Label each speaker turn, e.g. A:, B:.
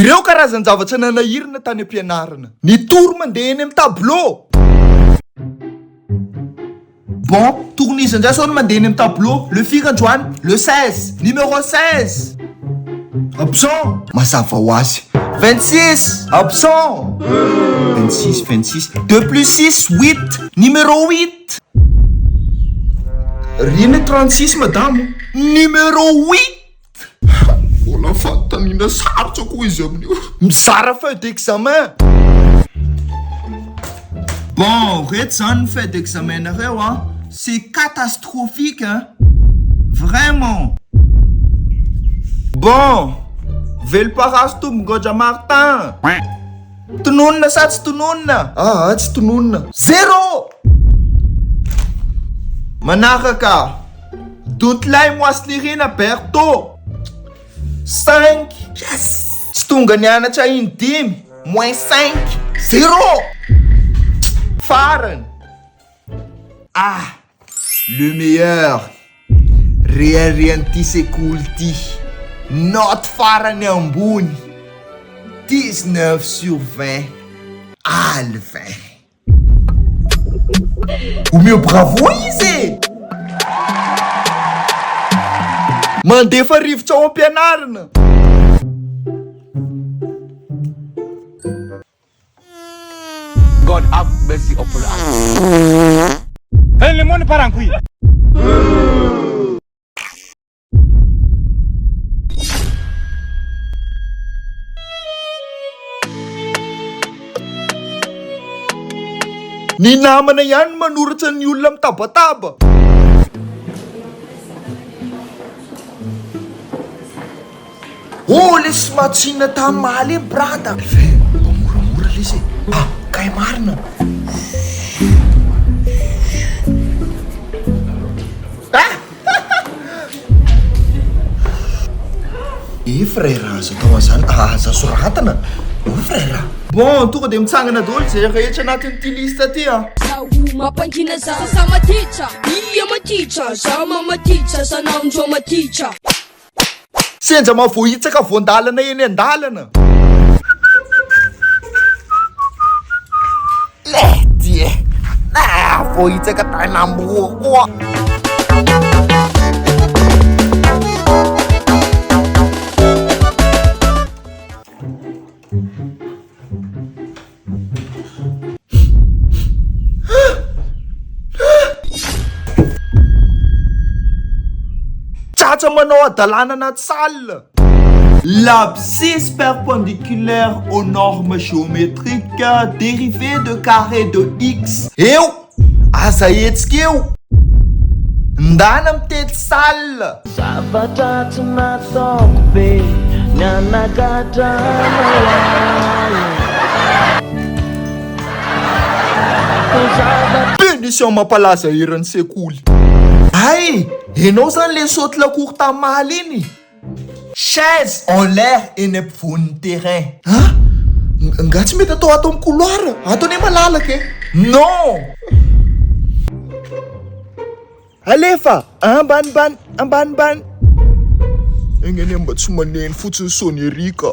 A: Ireo karazan-javatra nanahirana tany am-pianarana. Ny toro mandeha eny amin'ny tableau. Bon, tournisant-drason mandeha eny amin'ny tableau. Le firy androany? Le 16. Numéro 16. Absent. Mazava ho azy. 26. Absent. 26, 26. 2 plus 6, 8. Numéro 8. Rien 36, madame. Numéro 8. Voilà, fantanina sarotra koa izy amin'io. Mizara feuille d'examen. Bon, reto zany feuille d'examen nareo, hein. C'est catastrophique, hein. Vraiment. Bon, veloparazo tombongotra Martin. Tononona sa tsy tononona? Ah, tsy tononona. 0. Manaraka. Dontlay Moaslirina Berto. 5. Yes. Tsy tonga nianatra indimy. Moins 5. 0. Farany. Ah, le meilleur. Rien ty sekoly ty. Note farany ambony. 19 sur 20. Alvin. Ou mieux bravo izy. Mandefa rivotra ao am-pianarana.
B: God have mercy upon us.
C: Hey, le monde part en couille.
A: Ny namana ihany manoratra ny olona mitabataba. Oh, le smatsina tamaly brada. Moramora izy. Ah, kay marina. Frère, aza tao azany. Aza soratana. Oh, frère. Bon, tonga de mitsangana daholo zay rehetra anatin'ity lista ty ah.
D: Mampankina za sama teacher. Ia ma teacher, sama ma teacher, sanandro ma teacher.
A: Senja mavohitsaka voandalana eny andalana. Lety e. Vohitsaka tany amboa koa. Tchatcha manao adalana anaty salle. L'abscisse perpendiculaire aux normes géométriques dérivée de carré de x. Eo, aza hetsika eo. Ndana mitety salle.
E: Zavatra tsy nataoko be
A: Punition mampalaza iran'ny sekoly. Ay, enao zany le saute la cour tamaly iny. Chaise en l'air eny ampovoan'ny terrain. Hein? Nga tsy mety atao amin'ny couloir. Atao ne malalaka e. Non. Alefa, ambanimbany. Engany mba tsy maneno fotsiny Sonia Rika.